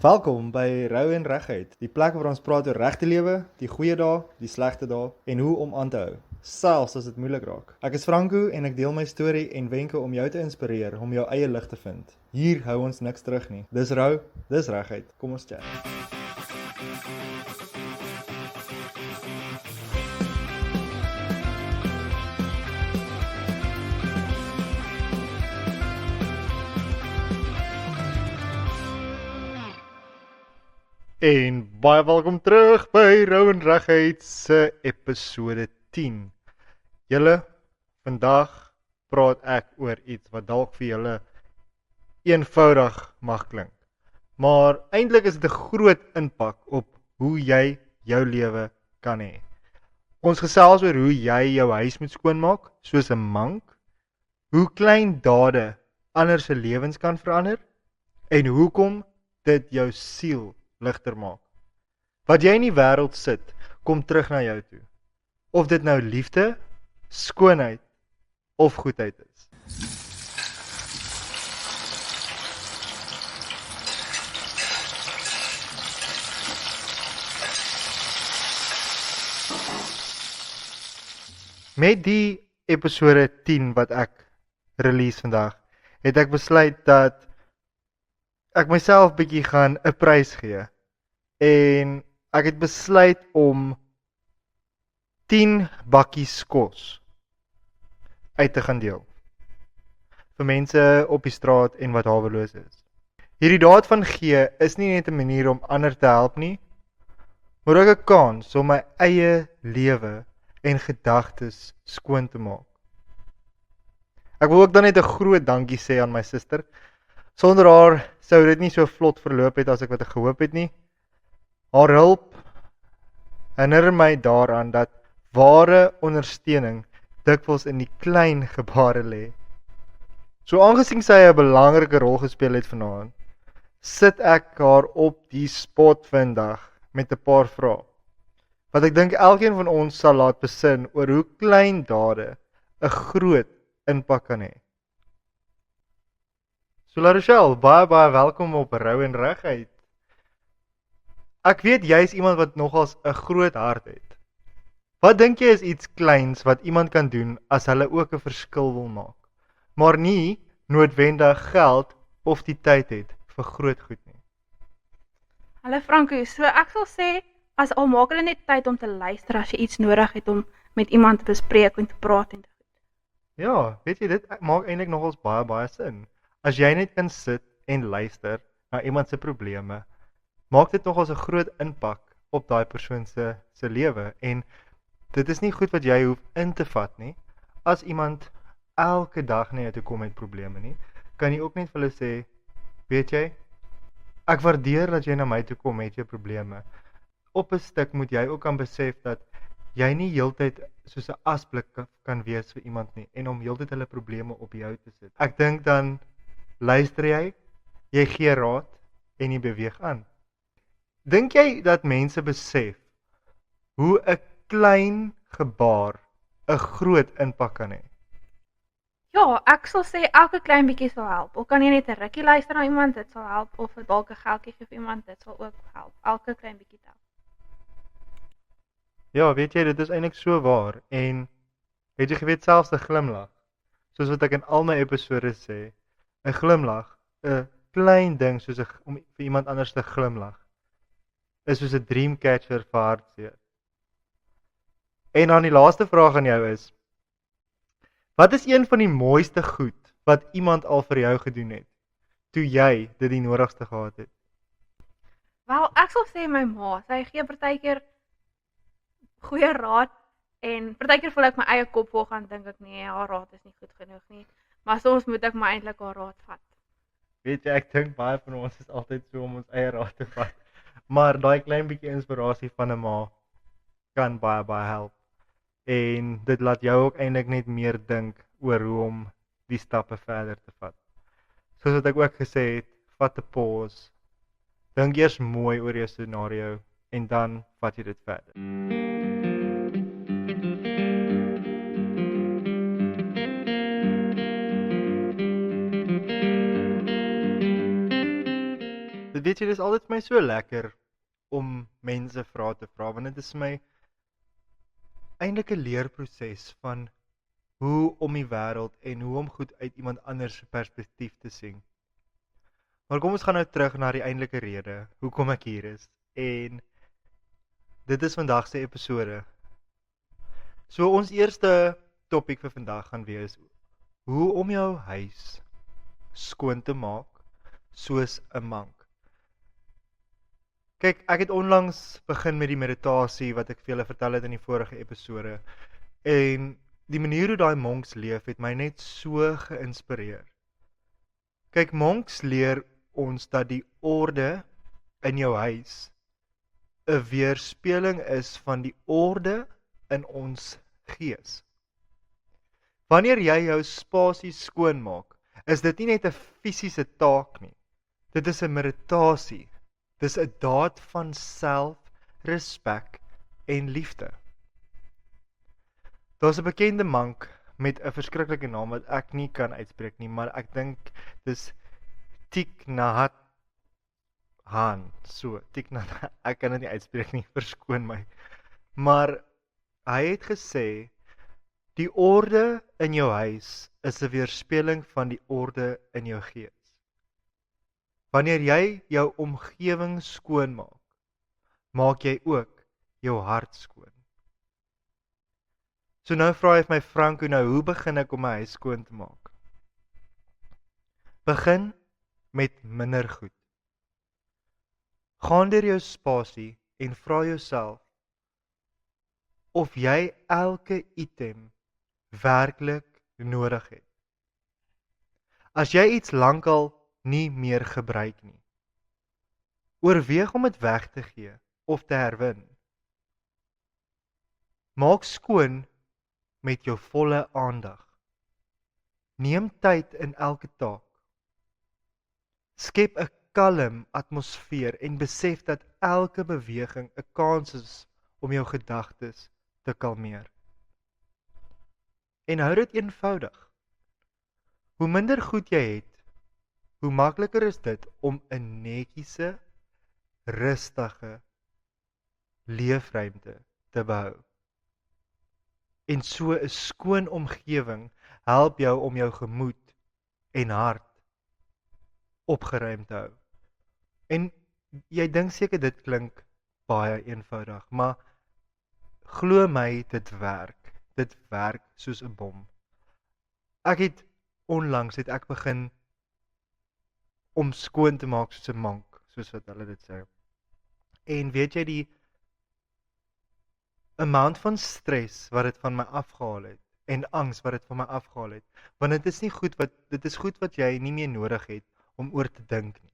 Welkom by Rou en Regheid, die plek waar ons praat oor regte lewe, die goeie dae, die slegte dae en hoe om aan te hou, selfs as dit moeilik raak. Ek is Franco en ek deel my storie en wenke om jou te inspireer om jou eie lig te vind. Hier hou ons niks terug nie. Dis Rou, dis Regheid. Kom ons chat. En baie welkom terug by Rou en Regheid se episode 10. Julle, vandag praat ek oor iets wat dalk vir julle eenvoudig mag klink. Maar eintlik is dit 'n groot impak op hoe jy jou lewe kan hê. Ons gesels oor hoe jy jou huis moet skoonmaak, soos 'n monk, hoe klein dade ander se lewens kan verander en hoekom dit jou siel ligter maak. Wat jy in die wêreld sit, kom terug na jou toe. Of dit nou liefde, skoonheid of goedheid is. Met die episode 10 wat ek release vandag, het ek besluit dat ek myself bietjie gaan 'n prys gee. En ek het besluit om 10 bakkies kos uit te gaan deel vir mense op die straat en wat haweloos is. Hierdie daad van gee is nie net 'n manier om ander te help nie, maar ook 'n kans om my eie lewe en gedagtes skoon te maak. Ek wil ook dan net 'n groot dankie sê aan my suster. Sonder haar sou dit nie so vlot verloop het as ek wat ek gehoop het nie. Haar hulp herinner my daaraan dat ware ondersteuning dikwels in die klein gebare lê. So aangesien sy 'n belangrike rol gespeel het vanaand, sit ek haar op die spot vandag met 'n paar vrae, wat ek dink elkeen van ons sal laat besin oor hoe klein dade 'n groot impak kan hê. So Rochelle, baie welkom op Rou en Regheid. Ek weet jy is iemand wat nogals 'n groot hart het. Wat dink jy is iets kleins wat iemand kan doen as hulle ook 'n verskil wil maak, maar nie noodwendig geld of die tyd het vir groot goed nie? Hallo Franco, so ek sal sê, as al maak hulle net tyd om te luister as jy iets nodig het om met iemand te bespreek en te praat en te goed. Ja, weet jy, dit maak eintlik nogals baie sin. As jy net kan sit en luister na iemand se probleme, maak dit nogals 'n groot impak op daai persoon se lewe. En dit is nie goed wat jy hoef in te vat nie. As iemand elke dag na jou toe kom met probleme nie, kan jy ook net vir hulle sê, weet jy, ek waardeer dat jy na my toe kom met jou probleme. Op 'n stuk moet jy ook kan besef dat jy nie heeltyd soos 'n asblik kan wees vir iemand nie en om heeltyd hulle probleme op jou te sit. Ek dink dan luister jy gee raad en jy beweeg aan. Dink jy dat mense besef hoe 'n klein gebaar 'n groot impak kan hê? Ja, ek sal sê elke klein bietjie sal help. Al kan jy net 'n rukkie luister na iemand, dit sal help, of dalk 'n geldjie gee vir iemand, dit sal ook help. Elke klein bietjie tel. Ja, weet jy, dit is eintlik so waar. En het jy geweet, selfs 'n glimlag, soos wat ek in al my episode sê, 'n glimlag, 'n klein ding soos om vir iemand anders te glimlag, is soos 'n dream catcher vir hartseer. En dan die laaste vraag aan jou is, wat is een van die mooiste goed wat iemand al vir jou gedoen het, toe jy dit die nodigste gehad het? Wel, ek sal sê my ma, sy gee partykeer goeie raad, en partykeer voel ek my eie kop vol gaan dink ek nee, haar raad is nie goed genoeg nie, maar soms moet ek my eintlik haar raad vat. Weet jy, ek dink baie van ons is altyd so om ons eie raad te vat, maar daai klein bietjie inspirasie van 'n ma kan baie help. En dit laat jou ook eintlik net meer dink oor hoe om die stappe verder te vat. Soos wat ek ook gesê het, vat 'n pause. Dink eers mooi oor jou scenario en dan vat jy dit verder. weet jy, dis altyd vir my so lekker om mense vrae te vra, want dit is vir my eintlik 'n leerproses van hoe om die wêreld en hoe om goed uit iemand anders se perspektief te sien. Maar kom ons gaan nou terug na die eintlike rede hoekom ek hier is. En dit is vandag se episode. So ons eerste topik vir vandag gaan wees hoe om jou huis skoon te maak soos 'n monk. Kyk, ek het onlangs begin met die meditasie wat ek vir julle vertel het in die vorige episode. En die manier hoe daai monks leef het my net so geïnspireer. Kyk, monks leer ons dat die orde in jou huis 'n weerspieëling is van die orde in ons gees. Wanneer jy jou spasie skoon maak, is dit nie net 'n fisiese taak nie. Dit is 'n meditasie. Dis 'n daad van selfrespek en liefde. Daar's 'n bekende monk met 'n verskriklike naam wat ek nie kan uitspreek nie, maar ek dink dis Thich Nhat Hanh. Thich Nhat Hanh, ek kan dit nie uitspreek nie, verskoon my. Maar hy het gesê die orde in jou huis is 'n weerspieëling van die orde in jou gees. Wanneer jy jou omgewing skoon maak, maak jy ook jou hart skoon. So nou vra hy vir my, Franco, nou hoe begin ek om my huis skoon te maak? Begin met minder goed. Gaan deur jou spasie en vra jouself of jy elke item werklik nodig het. As jy iets lankal nie meer gebruik nie, oorweeg om dit weg te gee of te herwin. Maak skoon met jou volle aandag. Neem tyd in elke taak. Skep 'n kalm atmosfeer en besef dat elke beweging 'n kans is om jou gedagtes te kalmeer. En hou dit eenvoudig. Hoe minder goed jy het, hoe makliker is dit om 'n netjiese, rustige leefruimte te behou. En so 'n skoon omgewing help jou om jou gemoed en hart opgeruim te hou. En jy dink seker dit klink baie eenvoudig, maar glo my, dit werk. Dit werk soos 'n bom. Onlangs het ek begin om skoon te maak soos 'n monk, soos wat hulle dit sê. En weet jy, die amount van stres wat dit van my afgehaal het en angs wat dit van my afgehaal het, want dit is goed wat jy nie meer nodig het om oor te dink nie.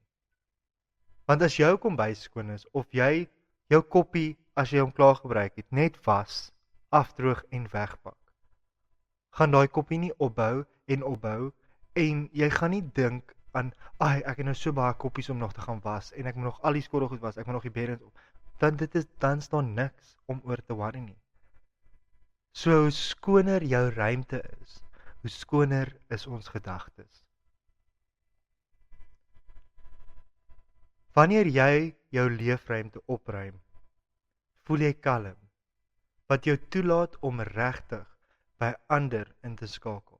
Want as jou kombuis skoon is of jy jou koppie as jy hom klaar gebruik het net was, afdroog en wegpak, gaan daai koppie nie opbou en jy gaan nie dink aan ek het nou so baie koppies om nog te gaan was en ek moet nog al die skottelgoed was, ek moet nog die beddens op. Dan staan niks om oor te worry nie. So hoe skoner jou ruimte is, hoe skoner is ons gedagtes. Wanneer jy jou leefruimte opruim, voel jy kalm, wat jou toelaat om regtig by ander in te skakel.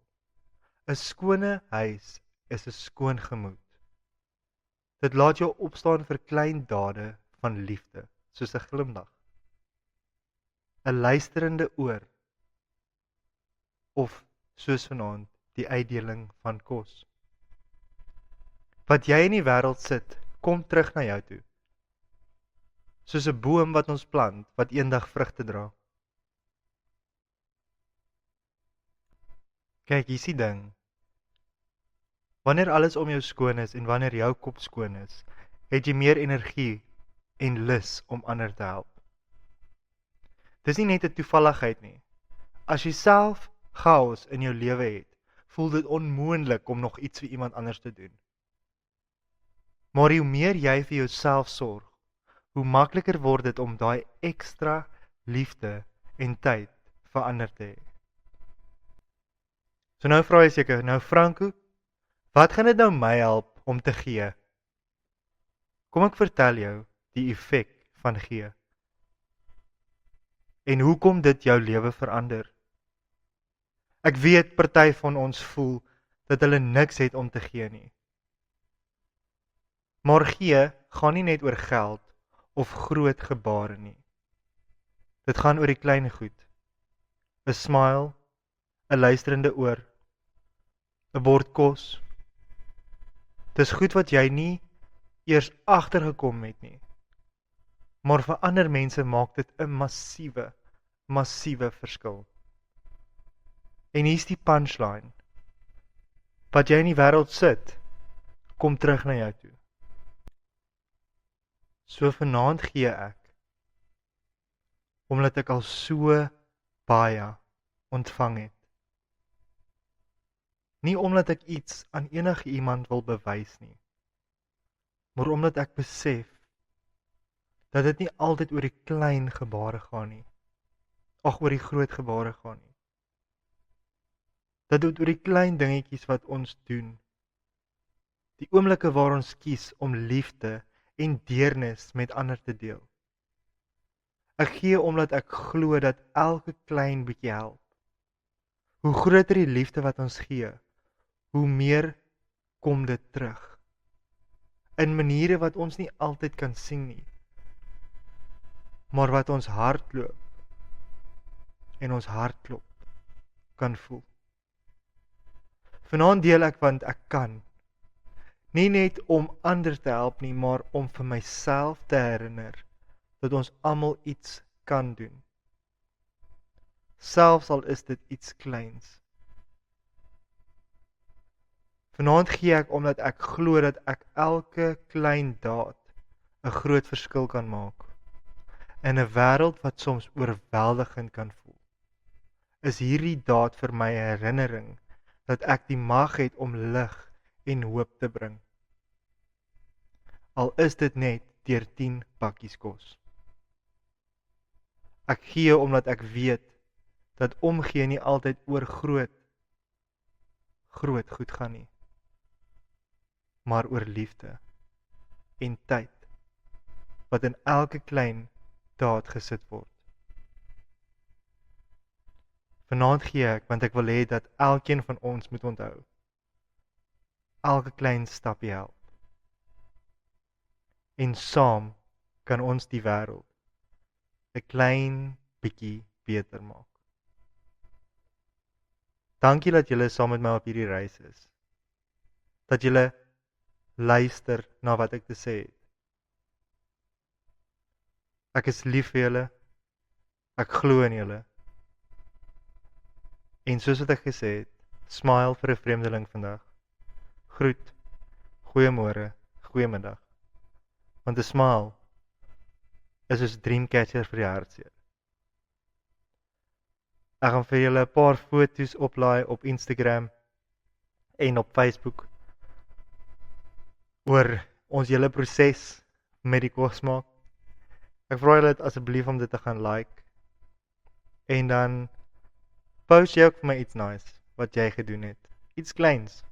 'n Skone huis is 'n skoon gemoed. Dit laat jou opstaan vir klein dade van liefde, soos 'n glimlag, 'n luisterende oor, of soos vanaand die uitdeling van kos. Wat jy in die wêreld sit, kom terug na jou toe. Soos 'n boom wat ons plant, wat eendag vrugte dra. Kyk, hier is die ding. Wanneer alles om jou skoon is en wanneer jou kop skoon is, het jy meer energie en lus om ander te help. Dis nie net 'n toevalligheid nie. As jy self chaos in jou lewe het, voel dit onmoontlik om nog iets vir iemand anders te doen. Maar hoe meer jy vir jouself sorg, hoe makliker word dit om daai ekstra liefde en tyd vir ander te hê. So nou vra jy seker, nou Franco, wat gaan dit nou my help om te gee? Kom ek vertel jou die effek van gee. En hoekom dit jou lewe verander. Ek weet party van ons voel dat hulle niks het om te gee nie. Maar gee gaan nie net oor geld of groot gebare nie. Dit gaan oor die klein goed. 'n Smile, 'n luisterende oor, 'n bord kos. Dis goed wat jy nie eers agtergekom het nie. Maar vir ander mense maak dit 'n massiewe verskil. En hier's die punchline. Wat jy in die wêreld sit, kom terug na jou toe. So vanaand gee ek, omdat ek al so baie ontvang het. Nie omdat ek iets aan enige iemand wil bewys nie, maar omdat ek besef dat dit nie altyd oor die klein gebare gaan nie, oor die groot gebare gaan nie. Dat dit oor die klein dingetjies wat ons doen, die oomblikke waar ons kies om liefde en deernis met ander te deel. Ek gee omdat ek glo dat elke klein bietjie help. Hoe groter die liefde wat ons gee, hoe meer kom dit terug. In maniere wat ons nie altyd kan sien nie, maar wat ons hartloop en ons hartklop kan voel. Vanaand deel ek want ek kan. Nie net om ander te help nie, maar om vir myself te herinner dat ons almal iets kan doen. Selfs al is dit iets kleins. Vanaand gee ek omdat ek glo dat ek elke klein daad 'n groot verskil kan maak. In 'n wêreld wat soms oorweldigend kan voel, is hierdie daad vir my 'n herinnering dat ek die mag het om lig en hoop te bring. Al is dit net deur 10 pakkies kos. Ek gee omdat ek weet dat omgee nie altyd oor groot goed gaan nie, maar oor liefde en tyd wat in elke klein daad gesit word. Vanaand gee ek want ek wil hê dat elkeen van ons moet onthou. Elke klein stapie help. En saam kan ons die wêreld 'n klein bietjie beter maak. Dankie dat julle saam met my op hierdie reis is. Dat julle luister na wat ek te sê het. Ek is lief vir julle. Ek glo in julle. En soos wat ek gesê het, smile vir 'n vreemdeling vandag. Groet, goeiemôre, goeiemiddag. Want 'n smile is soos 'n dreamcatcher vir die hartseer. Ek gaan vir julle 'n paar foto's oplaai op Instagram en op Facebook oor ons hele proses met die kos maak. Ek vra julle asseblief om dit te gaan like. En dan post jy ook vir my iets nice wat jy gedoen het. Iets kleins.